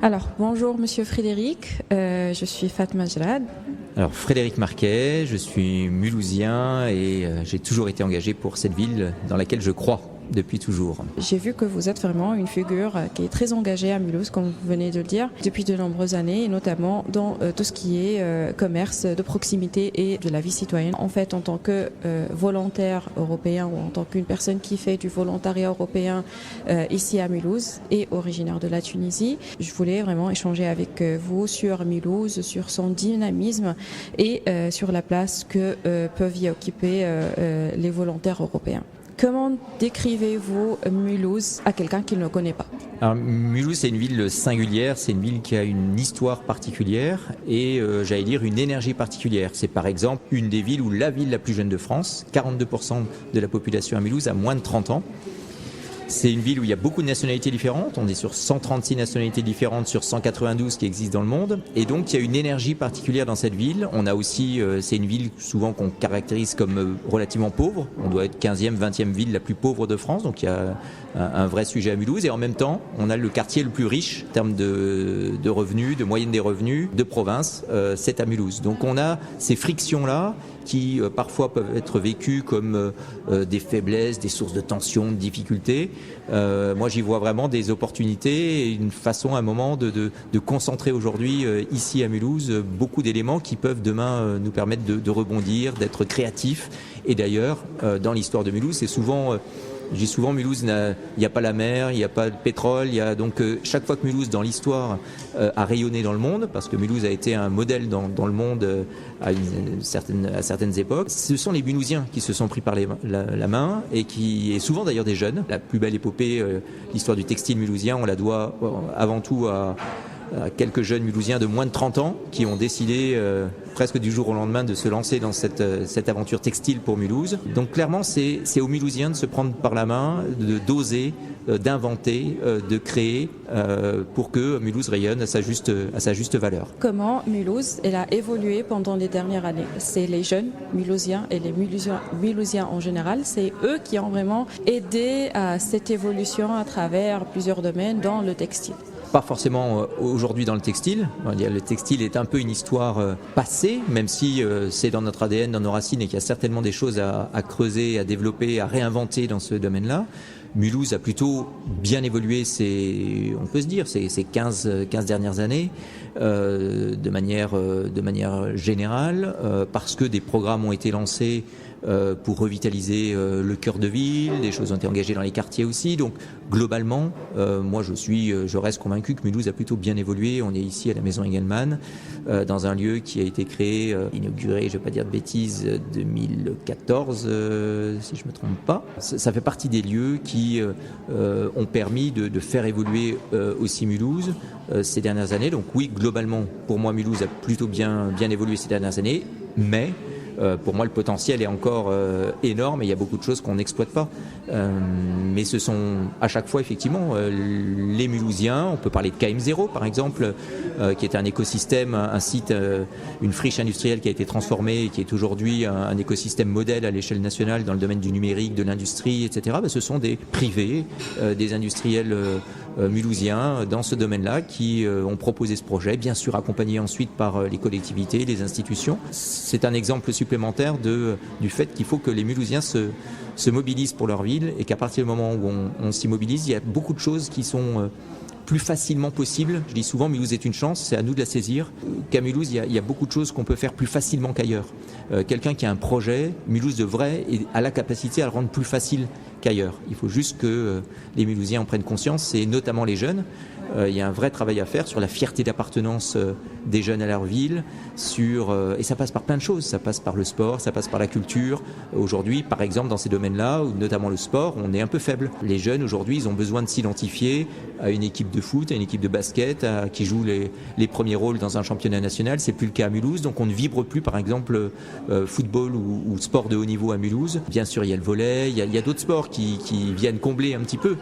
Alors, bonjour Monsieur Frédéric, je suis Fatma Jalad. Alors Frédéric Marquet, je suis mulhousien et j'ai toujours été engagé pour cette ville dans laquelle je crois depuis toujours. J'ai vu que vous êtes vraiment une figure qui est très engagée à Mulhouse, comme vous venez de le dire, depuis de nombreuses années, et notamment dans tout ce qui est commerce de proximité et de la vie citoyenne. En fait, en tant que volontaire européen ou en tant qu'une personne qui fait du volontariat européen ici à Mulhouse et originaire de la Tunisie, je voulais vraiment échanger avec vous sur Mulhouse, sur son dynamisme et sur la place que peuvent y occuper les volontaires européens. Comment décrivez-vous Mulhouse à quelqu'un qui ne le connaît pas ? Alors, Mulhouse, c'est une ville singulière, c'est une ville qui a une histoire particulière et j'allais dire une énergie particulière. C'est par exemple une des villes où la ville la plus jeune de France, 42% de la population à Mulhouse a moins de 30 ans. C'est une ville où il y a beaucoup de nationalités différentes, on est sur 136 nationalités différentes sur 192 qui existent dans le monde, et donc il y a une énergie particulière dans cette ville. On a aussi, c'est une ville souvent qu'on caractérise comme relativement pauvre, on doit être 15e, 20e ville la plus pauvre de France, donc il y a un vrai sujet à Mulhouse, et en même temps, on a le quartier le plus riche en termes de revenus, de moyenne des revenus, de province, c'est à Mulhouse. Donc on a ces frictions-là qui parfois peuvent être vécues comme des faiblesses, des sources de tension, de difficultés. Moi j'y vois vraiment des opportunités et une façon à un moment de concentrer aujourd'hui ici à Mulhouse beaucoup d'éléments qui peuvent demain nous permettre de rebondir, d'être créatifs. Et d'ailleurs, dans l'histoire de Mulhouse, c'est souvent... Je dis souvent, Mulhouse, il n'y a pas la mer, il n'y a pas de pétrole. Donc chaque fois que Mulhouse, dans l'histoire, a rayonné dans le monde, parce que Mulhouse a été un modèle dans le monde à certaines époques, ce sont les Mulhousiens qui se sont pris par la main et souvent d'ailleurs des jeunes. La plus belle épopée, l'histoire du textile mulhousien, on la doit avant tout à quelques jeunes mulhousiens de moins de 30 ans qui ont décidé presque du jour au lendemain de se lancer dans cette aventure textile pour Mulhouse. Donc clairement, c'est aux Mulhousiens de se prendre par la main, d'oser, d'inventer, de créer pour que Mulhouse rayonne à sa juste valeur. Comment Mulhouse elle a évolué pendant les dernières années ? C'est les jeunes Mulhousiens et les Mulhousiens en général, c'est eux qui ont vraiment aidé à cette évolution à travers plusieurs domaines dans le textile. Pas forcément aujourd'hui dans le textile. Le textile est un peu une histoire passée, même si c'est dans notre ADN, dans nos racines, et qu'il y a certainement des choses à creuser, à développer, à réinventer dans ce domaine-là. Mulhouse a plutôt bien évolué, on peut se dire, ces 15 dernières années, de manière générale, parce que des programmes ont été lancés pour revitaliser le cœur de ville, des choses ont été engagées dans les quartiers aussi. Donc globalement, moi je reste convaincu que Mulhouse a plutôt bien évolué. On est ici à la Maison Engelmann, dans un lieu qui a été créé, inauguré, je ne vais pas dire de bêtises, 2014, si je ne me trompe pas. Ça fait partie des lieux qui ont permis de faire évoluer aussi Mulhouse ces dernières années. Donc oui, globalement, pour moi, Mulhouse a plutôt bien évolué ces dernières années, mais pour moi, le potentiel est encore énorme et il y a beaucoup de choses qu'on n'exploite pas. Mais ce sont à chaque fois, effectivement, les Mulhousiens. On peut parler de KM0, par exemple, qui est un écosystème, un site, une friche industrielle qui a été transformée et qui est aujourd'hui un écosystème modèle à l'échelle nationale dans le domaine du numérique, de l'industrie, etc. Ce sont des privés, des industriels mulhousiens dans ce domaine-là qui ont proposé ce projet, bien sûr accompagnés ensuite par les collectivités, les institutions. C'est un exemple supplémentaire du fait qu'il faut que les Mulhousiens se mobilisent pour leur ville et qu'à partir du moment où on s'y mobilise, il y a beaucoup de choses qui sont plus facilement possibles. Je dis souvent, Mulhouse est une chance, c'est à nous de la saisir. Qu'à Mulhouse, il y a beaucoup de choses qu'on peut faire plus facilement qu'ailleurs. Quelqu'un qui a un projet, Mulhouse devrait et a la capacité à le rendre plus facile qu'ailleurs. Il faut juste que les Mulhousiens en prennent conscience, et notamment les jeunes. Il y a un vrai travail à faire sur la fierté d'appartenance des jeunes à leur ville, et ça passe par plein de choses. Ça passe par le sport, ça passe par la culture. Aujourd'hui, par exemple, dans ces domaines-là, notamment le sport, on est un peu faible. Les jeunes, aujourd'hui, ils ont besoin de s'identifier à une équipe de foot, à une équipe de basket, qui joue les premiers rôles dans un championnat national. C'est plus le cas à Mulhouse, donc on ne vibre plus, par exemple, football ou sport de haut niveau à Mulhouse. Bien sûr, il y a le volley, il y a d'autres sports qui viennent combler un petit peu.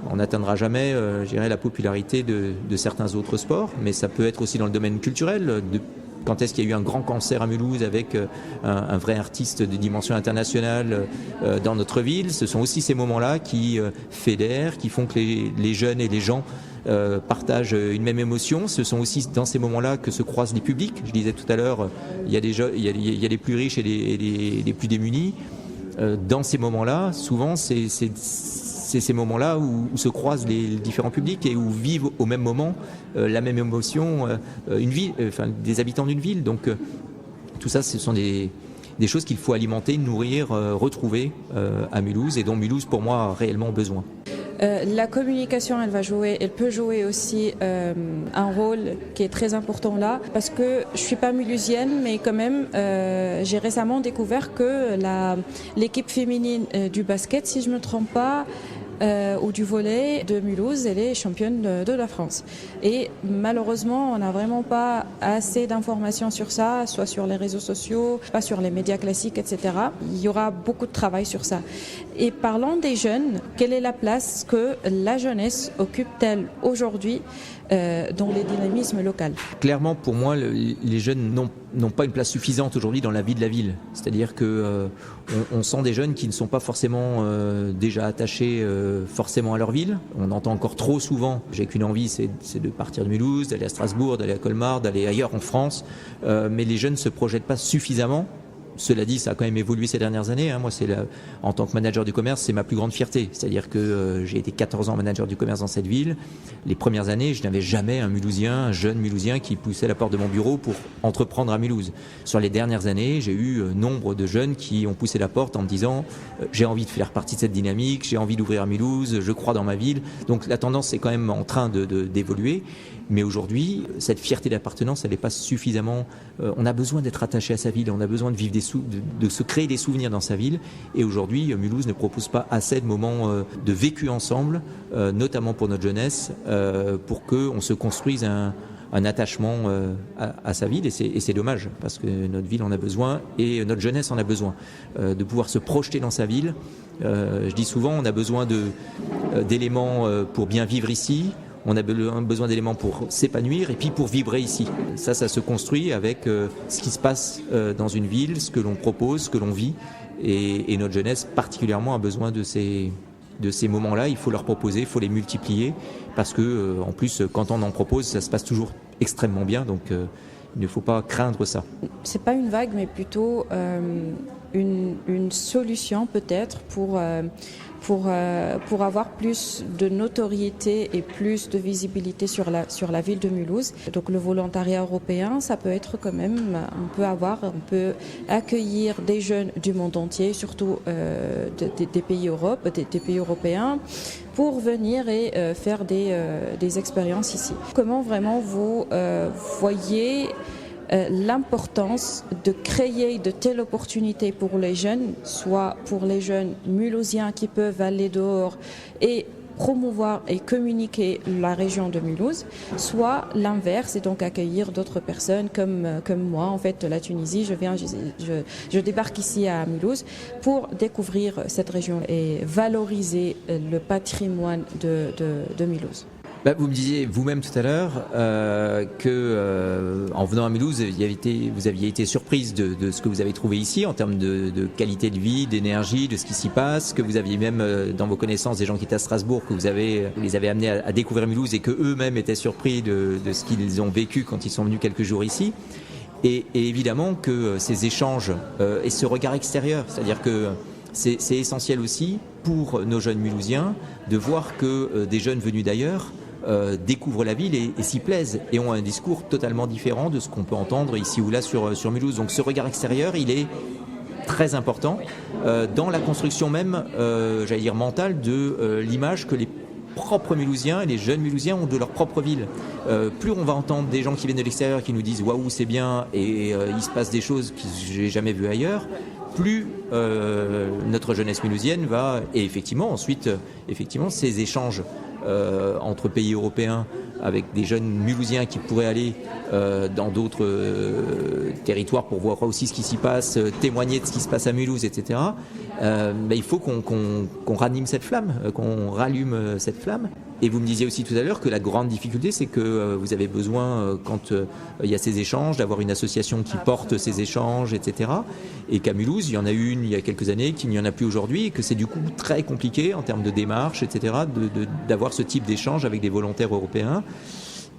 On n'atteindra jamais, je dirais, la popularité de certains autres sports, mais ça peut être aussi dans le domaine culturel, Quand est-ce qu'il y a eu un grand concert à Mulhouse avec un vrai artiste de dimension internationale dans notre ville. Ce sont aussi ces moments-là qui fédèrent, qui font que les jeunes et les gens partagent une même émotion. Ce sont aussi dans ces moments-là que se croisent les publics. Je disais tout à l'heure, il y a les plus riches et les plus démunis. Dans ces moments-là, souvent, c'est ces moments-là où se croisent les différents publics et où vivent au même moment la même émotion des habitants d'une ville. Donc tout ça, ce sont des choses qu'il faut alimenter, nourrir, retrouver à Mulhouse et dont Mulhouse, pour moi, a réellement besoin. La communication, elle peut jouer aussi un rôle qui est très important là, parce que je suis pas mulhousienne, mais quand même, j'ai récemment découvert que l'équipe féminine du basket, si je me trompe pas, ou du volley de Mulhouse, elle est championne de la France. Et malheureusement, on n'a vraiment pas assez d'informations sur ça, soit sur les réseaux sociaux, pas sur les médias classiques, etc. Il y aura beaucoup de travail sur ça. Et parlant des jeunes, quelle est la place que la jeunesse occupe-t-elle aujourd'hui dans les dynamismes locaux? Clairement, pour moi, les jeunes n'ont pas une place suffisante aujourd'hui dans la vie de la ville. C'est-à-dire que on sent des jeunes qui ne sont pas forcément déjà attachés forcément à leur ville. On entend encore trop souvent, j'ai qu'une envie, c'est de partir de Mulhouse, d'aller à Strasbourg, d'aller à Colmar, d'aller ailleurs en France. Mais les jeunes ne se projettent pas suffisamment. Cela dit, ça a quand même évolué ces dernières années. Moi, en tant que manager du commerce, c'est ma plus grande fierté. C'est-à-dire que j'ai été 14 ans manager du commerce dans cette ville. Les premières années, je n'avais jamais un jeune Mulhousien qui poussait la porte de mon bureau pour entreprendre à Mulhouse. Sur les dernières années, j'ai eu nombre de jeunes qui ont poussé la porte en me disant j'ai envie de faire partie de cette dynamique, j'ai envie d'ouvrir à Mulhouse, je crois dans ma ville. Donc la tendance est quand même en train d'évoluer. Mais aujourd'hui, cette fierté d'appartenance, elle n'est pas suffisamment... on a besoin d'être attaché à sa ville, on a besoin de vivre de se créer des souvenirs dans sa ville. Et aujourd'hui, Mulhouse ne propose pas assez de moments de vécu ensemble, notamment pour notre jeunesse, pour qu'on se construise un attachement à sa ville. Et c'est dommage, parce que notre ville en a besoin et notre jeunesse en a besoin. De pouvoir se projeter dans sa ville. Je dis souvent, on a besoin d'éléments pour bien vivre ici. On a besoin d'éléments pour s'épanouir et puis pour vibrer ici. Ça se construit avec ce qui se passe dans une ville, ce que l'on propose, ce que l'on vit. Et notre jeunesse particulièrement a besoin de ces moments-là. Il faut leur proposer, il faut les multiplier. Parce que, en plus, quand on en propose, ça se passe toujours extrêmement bien. Donc, il ne faut pas craindre ça. C'est pas une vague, mais plutôt une solution peut-être pour avoir plus de notoriété et plus de visibilité sur la ville de Mulhouse. Donc le volontariat européen, ça peut être quand même, on peut accueillir des jeunes du monde entier, surtout des pays européens, pour venir et faire des expériences ici. Comment vraiment vous voyez l'importance de créer de telles opportunités pour les jeunes, soit pour les jeunes mulhousiens qui peuvent aller dehors et promouvoir et communiquer la région de Mulhouse, soit l'inverse, et donc accueillir d'autres personnes comme moi, en fait, de la Tunisie. Je débarque ici à Mulhouse pour découvrir cette région et valoriser le patrimoine de Mulhouse. Vous me disiez vous-même tout à l'heure que en venant à Mulhouse, vous aviez été surprise de ce que vous avez trouvé ici en termes de qualité de vie, d'énergie, de ce qui s'y passe, que vous aviez même dans vos connaissances des gens qui étaient à Strasbourg, que vous les avez amenés à découvrir Mulhouse et que eux-mêmes étaient surpris de ce qu'ils ont vécu quand ils sont venus quelques jours ici. Et évidemment que ces échanges et ce regard extérieur, c'est-à-dire que c'est essentiel aussi pour nos jeunes Mulhousiens de voir que des jeunes venus d'ailleurs découvrent la ville et s'y plaisent et ont un discours totalement différent de ce qu'on peut entendre ici ou là sur Mulhouse. Donc ce regard extérieur, il est très important dans la construction même, j'allais dire mentale, de l'image que les propres Mulhousiens et les jeunes Mulhousiens ont de leur propre ville. Plus on va entendre des gens qui viennent de l'extérieur qui nous disent « waouh, c'est bien » et il se passe des choses que j'ai jamais vues ailleurs, plus notre jeunesse mulhousienne va... Et effectivement, ensuite, ces échanges entre pays européens avec des jeunes Mulhousiens qui pourraient aller dans d'autres territoires pour voir aussi ce qui s'y passe, témoigner de ce qui se passe à Mulhouse, etc. Il faut qu'on ranime cette flamme, qu'on rallume cette flamme. Et vous me disiez aussi tout à l'heure que la grande difficulté, c'est que vous avez besoin, quand il y a ces échanges, d'avoir une association qui porte ces échanges, etc. Et qu'à Mulhouse, il y en a une il y a quelques années, qu'il n'y en a plus aujourd'hui, et que c'est du coup très compliqué en termes de démarche, etc., d'avoir ce type d'échange avec des volontaires européens.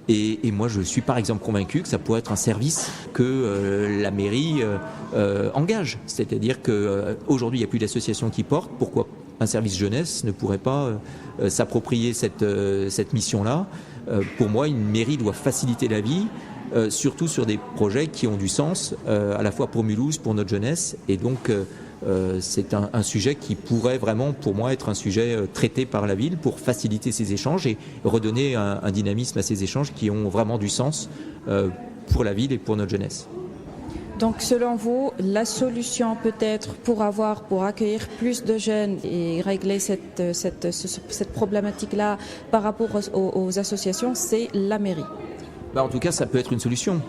Et moi, je suis par exemple convaincu que ça pourrait être un service que la mairie engage. C'est-à-dire qu'aujourd'hui, il n'y a plus d'association qui porte. Pourquoi un service jeunesse ne pourrait pas s'approprier cette mission-là? Pour moi, une mairie doit faciliter la vie, surtout sur des projets qui ont du sens, à la fois pour Mulhouse, pour notre jeunesse. Et donc, c'est un sujet qui pourrait vraiment, pour moi, être un sujet traité par la ville pour faciliter ces échanges et redonner un dynamisme à ces échanges qui ont vraiment du sens pour la ville et pour notre jeunesse. Donc selon vous, la solution peut-être pour accueillir plus de jeunes et régler cette problématique-là par rapport aux associations, c'est la mairie? En tout cas, ça peut être une solution.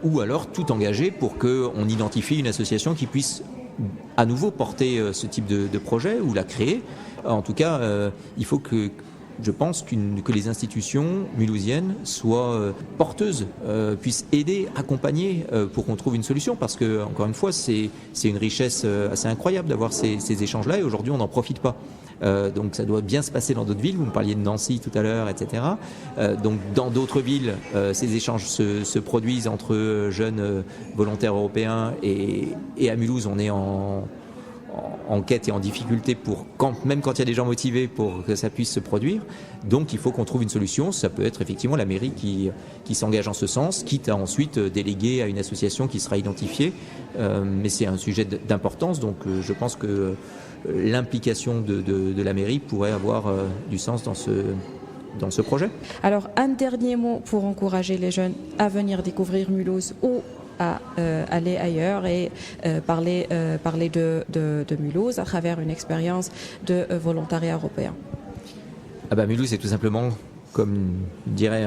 Ou alors tout engager pour qu'on identifie une association qui puisse à nouveau porter ce type de projet ou la créer. En tout cas, il faut que je pense que les institutions mulhousiennes soient porteuses, puissent aider, accompagner pour qu'on trouve une solution. Parce que, encore une fois, c'est une richesse assez incroyable d'avoir ces échanges-là et aujourd'hui, on n'en profite pas. Donc ça doit bien se passer dans d'autres villes. Vous me parliez de Nancy tout à l'heure, etc. Donc dans d'autres villes, ces échanges se produisent entre jeunes volontaires européens et à Mulhouse, on est en quête et en difficulté même quand il y a des gens motivés pour que ça puisse se produire. Donc il faut qu'on trouve une solution. Ça peut être effectivement la mairie qui s'engage en ce sens, quitte à ensuite déléguer à une association qui sera identifiée. Mais c'est un sujet d'importance, donc je pense que l'implication de la mairie pourrait avoir du sens dans ce projet. Alors un dernier mot pour encourager les jeunes à venir découvrir Mulhouse ou à aller ailleurs et parler de Mulhouse à travers une expérience de volontariat européen. Mulhouse est tout simplement, comme dirait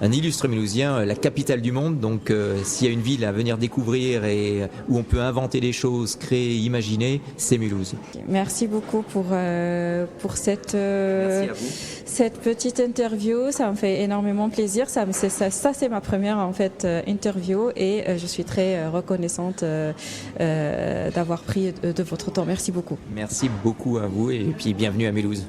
un illustre mulhousien, la capitale du monde. Donc s'il y a une ville à venir découvrir et où on peut inventer des choses, créer, imaginer, c'est Mulhouse. Merci beaucoup pour cette Merci à vous. Cette petite interview. Ça me fait énormément plaisir. Ça c'est ma première en fait interview et je suis très reconnaissante d'avoir pris de votre temps. Merci beaucoup. Merci beaucoup à vous et puis bienvenue à Mulhouse.